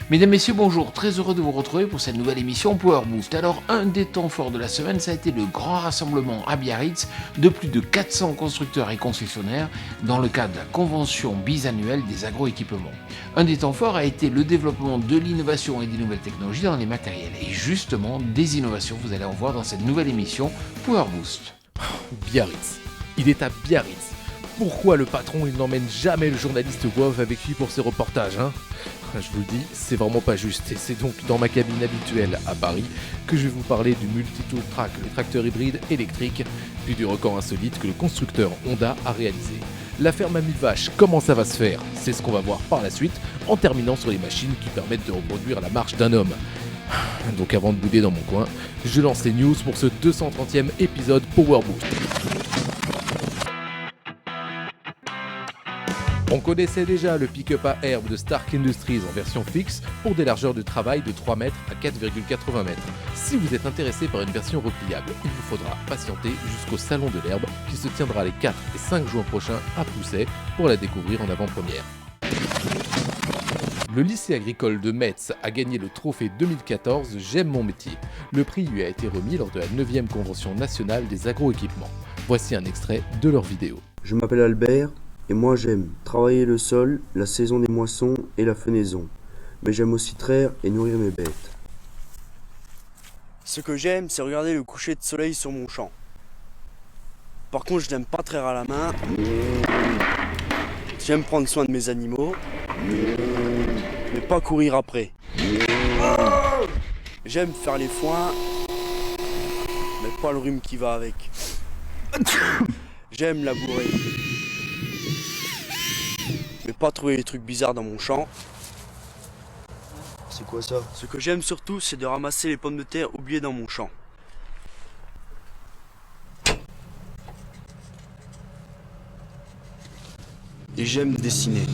Mesdames, Messieurs, bonjour, très heureux de vous retrouver pour cette nouvelle émission Power Boost. Alors, un des temps forts de la semaine, ça a été le grand rassemblement à Biarritz de plus de 400 constructeurs et concessionnaires dans le cadre de la convention bisannuelle des agroéquipements. Un des temps forts a été le développement de l'innovation et des nouvelles technologies dans les matériels. Et justement, des innovations, vous allez en voir dans cette nouvelle émission Power Boost. Biarritz. Il est à Biarritz. Pourquoi le patron il n'emmène jamais le journaliste WOW avec lui pour ses reportages, hein ? Je vous le dis, c'est vraiment pas juste. Et c'est donc dans ma cabine habituelle à Paris que je vais vous parler du Multi-Tool Track, le tracteur hybride électrique, puis du record insolite que le constructeur Honda a réalisé. L'affaire Mamie Vache, comment ça va se faire ? C'est ce qu'on va voir par la suite, en terminant sur les machines qui permettent de reproduire la marche d'un homme. Donc avant de bouder dans mon coin, je lance les news pour ce 230e épisode Power Boost. On connaissait déjà le pick-up à herbe de Stark Industries en version fixe pour des largeurs de travail de 3 mètres à 4,80 mètres. Si vous êtes intéressé par une version repliable, il vous faudra patienter jusqu'au Salon de l'Herbe qui se tiendra les 4 et 5 juin prochains à Pousset pour la découvrir en avant-première. Le lycée agricole de Metz a gagné le trophée 2014 J'aime mon métier. Le prix lui a été remis lors de la 9e convention nationale des agroéquipements. Voici un extrait de leur vidéo. Je m'appelle Albert. Et moi j'aime travailler le sol, la saison des moissons et la fenaison. Mais j'aime aussi traire et nourrir mes bêtes. Ce que j'aime, c'est regarder le coucher de soleil sur mon champ. Par contre, je n'aime pas traire à la main. J'aime prendre soin de mes animaux, mais pas courir après. J'aime faire les foins, mais pas le rhume qui va avec. J'aime labourer, mais pas trouver des trucs bizarres dans mon champ. C'est quoi ça ? Ce que j'aime surtout, c'est de ramasser les pommes de terre oubliées dans mon champ. Et j'aime dessiner.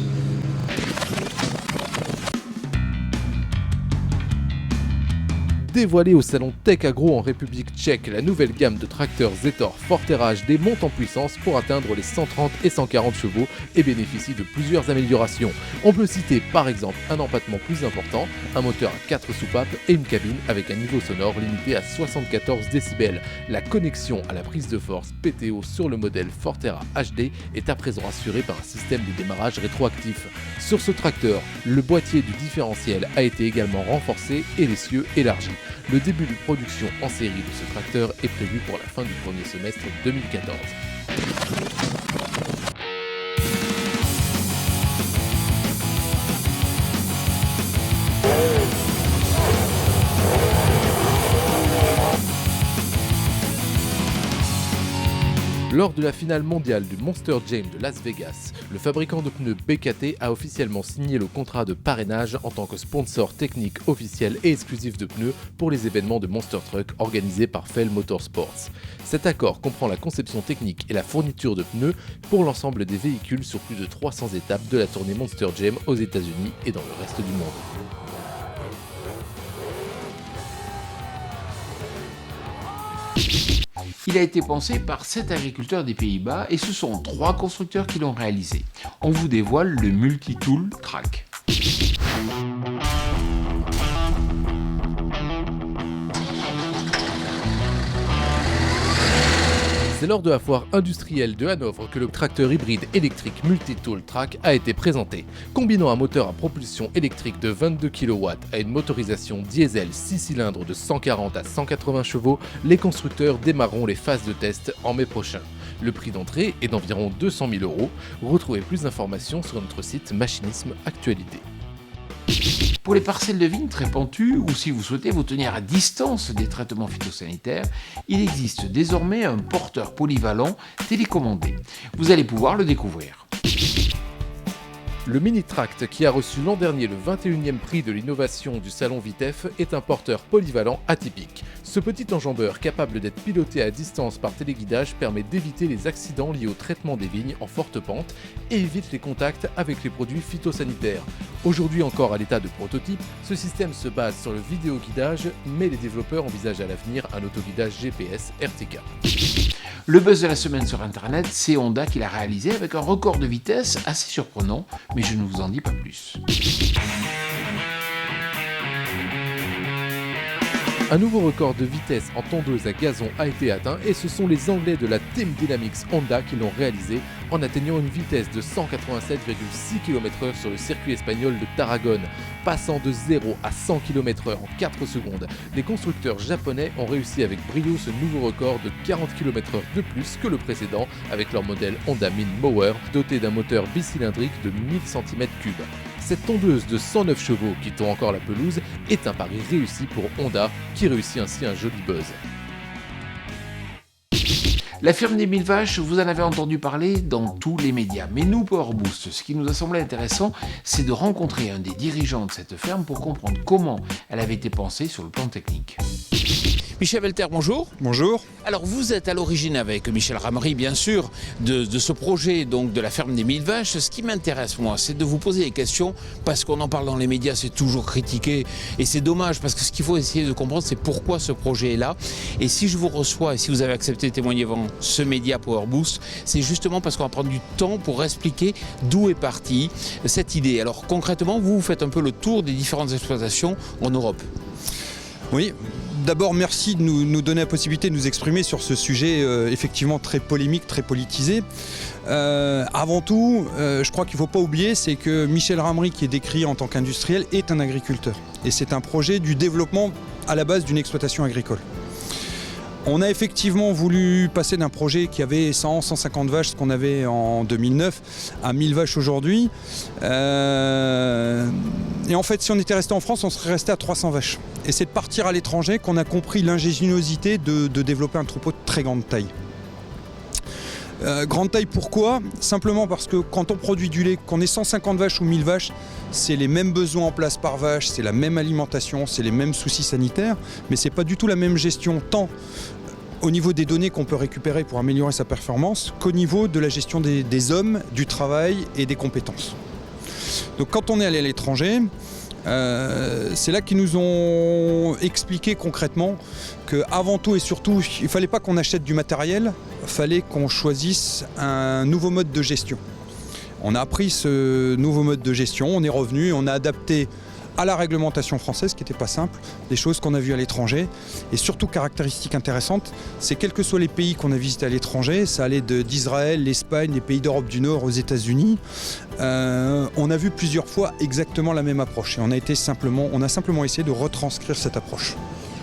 Dévoilée au salon Tech Agro en République tchèque, la nouvelle gamme de tracteurs Zetor Forterra HD monte en puissance pour atteindre les 130 et 140 chevaux et bénéficie de plusieurs améliorations. On peut citer par exemple un empattement plus important, un moteur à 4 soupapes et une cabine avec un niveau sonore limité à 74 décibels. La connexion à la prise de force PTO sur le modèle Forterra HD est à présent assurée par un système de démarrage rétroactif. Sur ce tracteur, le boîtier du différentiel a été également renforcé et l'essieu élargi. Le début de production en série de ce tracteur est prévu pour la fin du premier semestre 2014. Lors de la finale mondiale du Monster Jam de Las Vegas, le fabricant de pneus BKT a officiellement signé le contrat de parrainage en tant que sponsor technique officiel et exclusif de pneus pour les événements de Monster Truck organisés par Fell Motorsports. Cet accord comprend la conception technique et la fourniture de pneus pour l'ensemble des véhicules sur plus de 300 étapes de la tournée Monster Jam aux États-Unis et dans le reste du monde. Il a été pensé par 7 agriculteurs des Pays-Bas et ce sont 3 constructeurs qui l'ont réalisé. On vous dévoile le Multi-Tool Track. C'est lors de la foire industrielle de Hanovre que le tracteur hybride électrique Multi-Tool Track a été présenté. Combinant un moteur à propulsion électrique de 22 kW à une motorisation diesel 6 cylindres de 140 à 180 chevaux, les constructeurs démarreront les phases de test en mai prochain. Le prix d'entrée est d'environ 200 000 €. Retrouvez plus d'informations sur notre site Machinisme Actualité. Pour les parcelles de vignes très pentues ou si vous souhaitez vous tenir à distance des traitements phytosanitaires, il existe désormais un porteur polyvalent télécommandé. Vous allez pouvoir le découvrir. Le Mini-Tract, qui a reçu l'an dernier le 21e prix de l'innovation du salon Vitef, est un porteur polyvalent atypique. Ce petit enjambeur capable d'être piloté à distance par téléguidage permet d'éviter les accidents liés au traitement des vignes en forte pente et évite les contacts avec les produits phytosanitaires. Aujourd'hui encore à l'état de prototype, ce système se base sur le vidéoguidage, mais les développeurs envisagent à l'avenir un autoguidage GPS RTK. Le buzz de la semaine sur internet, c'est Honda qui l'a réalisé avec un record de vitesse assez surprenant, mais je ne vous en dis pas plus. Un nouveau record de vitesse en tondeuse à gazon a été atteint et ce sont les Anglais de la Team Dynamics Honda qui l'ont réalisé en atteignant une vitesse de 187,6 km/h sur le circuit espagnol de Tarragone, passant de 0 à 100 km/h en 4 secondes. Les constructeurs japonais ont réussi avec brio ce nouveau record de 40 km/h de plus que le précédent avec leur modèle Honda Min Mower doté d'un moteur bicylindrique de 1000 cm3. Cette tondeuse de 109 chevaux qui tond encore la pelouse est un pari réussi pour Honda qui réussit ainsi un joli buzz. La ferme des 1000 vaches, vous en avez entendu parler dans tous les médias. Mais nous, Power Boost, ce qui nous a semblé intéressant, c'est de rencontrer un des dirigeants de cette ferme pour comprendre comment elle avait été pensée sur le plan technique. Michel Velter, bonjour. Bonjour. Alors vous êtes à l'origine avec Michel Ramery, bien sûr, de ce projet donc de la ferme des 1000 vaches. Ce qui m'intéresse, moi, c'est de vous poser des questions parce qu'on en parle dans les médias, c'est toujours critiqué et c'est dommage parce que ce qu'il faut essayer de comprendre, c'est pourquoi ce projet est là. Et si je vous reçois et si vous avez accepté de témoigner devant ce média Power Boost, c'est justement parce qu'on va prendre du temps pour expliquer d'où est partie cette idée. Alors concrètement, vous faites un peu le tour des différentes exploitations en Europe. Oui, d'abord merci de nous donner la possibilité de nous exprimer sur ce sujet effectivement très polémique, très politisé. Avant tout, je crois qu'il ne faut pas oublier, c'est que Michel Ramery, qui est décrit en tant qu'industriel, est un agriculteur. Et c'est un projet du développement à la base d'une exploitation agricole. On a effectivement voulu passer d'un projet qui avait 100-150 vaches, ce qu'on avait en 2009, à 1000 vaches aujourd'hui. Et en fait, si on était resté en France, on serait resté à 300 vaches. Et c'est de partir à l'étranger qu'on a compris l'ingéniosité de développer un troupeau de très grande taille. Grande taille pourquoi ? Simplement parce que quand on produit du lait, qu'on ait 150 vaches ou 1000 vaches, c'est les mêmes besoins en place par vache, c'est la même alimentation, c'est les mêmes soucis sanitaires, mais c'est pas du tout la même gestion, tant au niveau des données qu'on peut récupérer pour améliorer sa performance, qu'au niveau de la gestion des hommes, du travail et des compétences. Donc quand on est allé à l'étranger, c'est là qu'ils nous ont expliqué concrètement qu'avant tout et surtout, il ne fallait pas qu'on achète du matériel, il fallait qu'on choisisse un nouveau mode de gestion. On a appris ce nouveau mode de gestion, on est revenu et on a adapté à la réglementation française, qui n'était pas simple, des choses qu'on a vues à l'étranger. Et surtout, caractéristique intéressante, c'est quels que soient les pays qu'on a visités à l'étranger, ça allait d'Israël, l'Espagne, les pays d'Europe du Nord, aux États-Unis, on a vu plusieurs fois exactement la même approche. Et on a simplement essayé de retranscrire cette approche.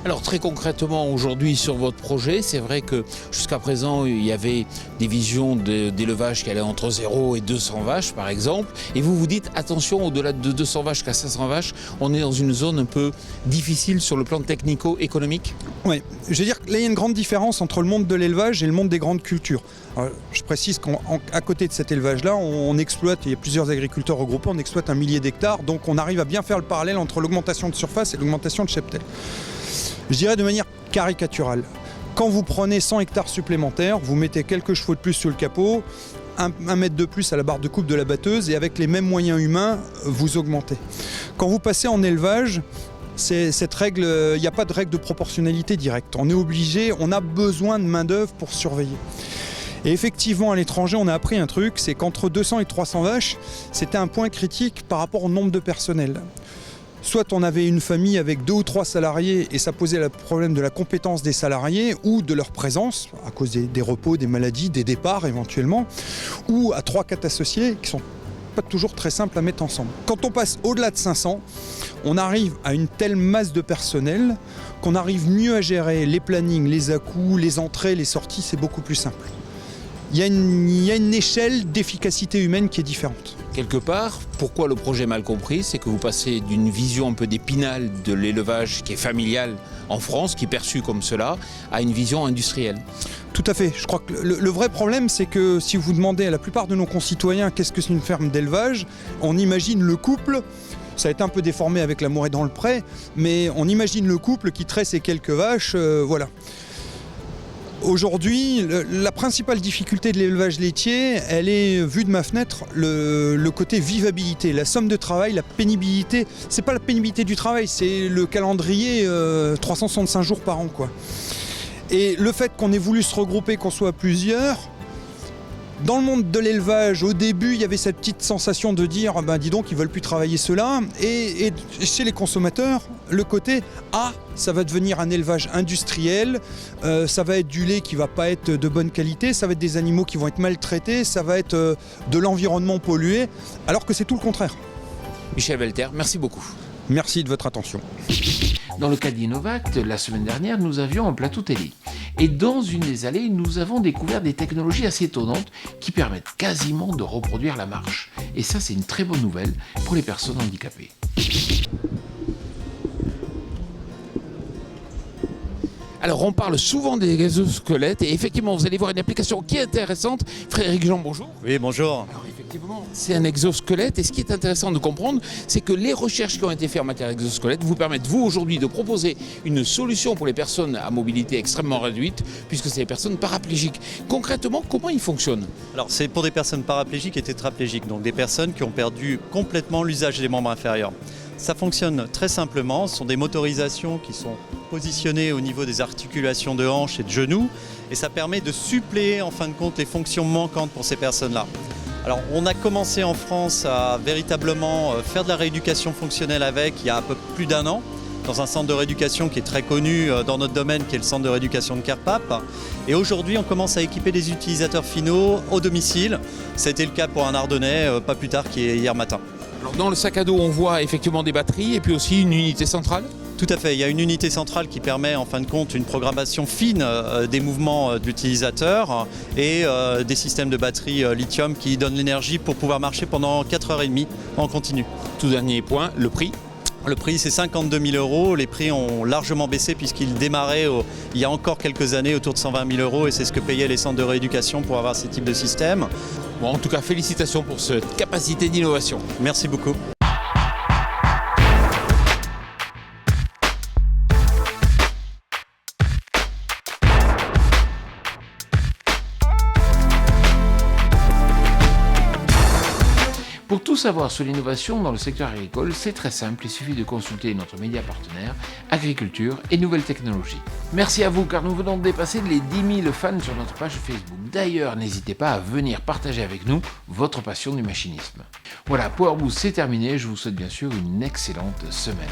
Alors très concrètement aujourd'hui sur votre projet, c'est vrai que jusqu'à présent il y avait des visions d'élevage qui allaient entre 0 et 200 vaches par exemple, et vous vous dites attention, au-delà de 200 vaches qu'à 500 vaches, on est dans une zone un peu difficile sur le plan technico-économique. Oui, je veux dire que là il y a une grande différence entre le monde de l'élevage et le monde des grandes cultures. Alors, je précise qu'à côté de cet élevage-là, on exploite, il y a plusieurs agriculteurs regroupés, on exploite 1 millier d'hectares, donc on arrive à bien faire le parallèle entre l'augmentation de surface et l'augmentation de cheptel. Je dirais de manière caricaturale, quand vous prenez 100 hectares supplémentaires, vous mettez quelques chevaux de plus sur le capot, un mètre de plus à la barre de coupe de la batteuse et avec les mêmes moyens humains, vous augmentez. Quand vous passez en élevage, cette règle, il n'y a pas de règle de proportionnalité directe. On est obligé, on a besoin de main-d'œuvre pour surveiller. Et effectivement, à l'étranger, on a appris un truc, c'est qu'entre 200 et 300 vaches, c'était un point critique par rapport au nombre de personnel. Soit on avait une famille avec 2 ou 3 salariés et ça posait le problème de la compétence des salariés ou de leur présence, à cause des repos, des maladies, des départs éventuellement, ou à 3-4 associés qui sont pas toujours très simples à mettre ensemble. Quand on passe au-delà de 500, on arrive à une telle masse de personnel qu'on arrive mieux à gérer les plannings, les à-coups, les entrées, les sorties, c'est beaucoup plus simple. Il y a une échelle d'efficacité humaine qui est différente. Quelque part, pourquoi le projet est mal compris, c'est que vous passez d'une vision un peu d'épinal de l'élevage qui est familial en France, qui est perçu comme cela, à une vision industrielle. Tout à fait. Je crois que le vrai problème, c'est que si vous demandez à la plupart de nos concitoyens qu'est-ce que c'est une ferme d'élevage, on imagine le couple. Ça a été un peu déformé avec l'amour est dans le pré, mais on imagine le couple qui traite ses quelques vaches, voilà. Aujourd'hui, la principale difficulté de l'élevage laitier, elle est, vue de ma fenêtre, le côté vivabilité, la somme de travail, la pénibilité. C'est pas la pénibilité du travail, c'est le calendrier 365 jours par an, quoi. Et le fait qu'on ait voulu se regrouper, qu'on soit à plusieurs, Dans le monde de l'élevage, au début, il y avait cette petite sensation de dire dis donc, ils veulent plus travailler cela. Et chez les consommateurs, le côté ça va devenir un élevage industriel, ça va être du lait qui va pas être de bonne qualité, ça va être des animaux qui vont être maltraités, ça va être de l'environnement pollué, alors que c'est tout le contraire. Michel Welter, merci beaucoup. Merci de votre attention. Dans le cas d'Innovact, la semaine dernière, nous avions un plateau télé. Et dans une des allées, nous avons découvert des technologies assez étonnantes qui permettent quasiment de reproduire la marche. Et ça, c'est une très bonne nouvelle pour les personnes handicapées. Alors, on parle souvent des exosquelettes et effectivement, vous allez voir une application qui est intéressante. Frédéric Jean, bonjour. Oui, bonjour. Alors, effectivement, c'est un exosquelette et ce qui est intéressant de comprendre, c'est que les recherches qui ont été faites en matière d'exosquelette vous permettent, vous, aujourd'hui, de proposer une solution pour les personnes à mobilité extrêmement réduite, puisque c'est les personnes paraplégiques. Concrètement, comment il fonctionne ? Alors, c'est pour des personnes paraplégiques et tétraplégiques, donc des personnes qui ont perdu complètement l'usage des membres inférieurs. Ça fonctionne très simplement, ce sont des motorisations qui sont positionnées au niveau des articulations de hanches et de genoux et ça permet de suppléer en fin de compte les fonctions manquantes pour ces personnes-là. Alors on a commencé en France à véritablement faire de la rééducation fonctionnelle avec il y a un peu plus d'1 an dans un centre de rééducation qui est très connu dans notre domaine qui est le centre de rééducation de Kerpap. Et aujourd'hui on commence à équiper des utilisateurs finaux au domicile. Ça a été le cas pour un Ardennais pas plus tard qu'hier matin. Alors, dans le sac à dos, on voit effectivement des batteries et puis aussi une unité centrale. Tout à fait, il y a une unité centrale qui permet en fin de compte une programmation fine des mouvements de l'utilisateur et des systèmes de batterie lithium qui donnent l'énergie pour pouvoir marcher pendant 4h30 en continu. Tout dernier point, le prix. Le prix c'est 52 000 €, les prix ont largement baissé puisqu'ils démarraient il y a encore quelques années autour de 120 000 € et c'est ce que payaient les centres de rééducation pour avoir ces types de systèmes. Bon, en tout cas, félicitations pour cette capacité d'innovation. Merci beaucoup. Pour tout savoir sur l'innovation dans le secteur agricole, c'est très simple, il suffit de consulter notre média partenaire, Agriculture et Nouvelles Technologies. Merci à vous car nous venons de dépasser les 10 000 fans sur notre page Facebook. D'ailleurs, n'hésitez pas à venir partager avec nous votre passion du machinisme. Voilà, Power Boost c'est terminé, je vous souhaite bien sûr une excellente semaine.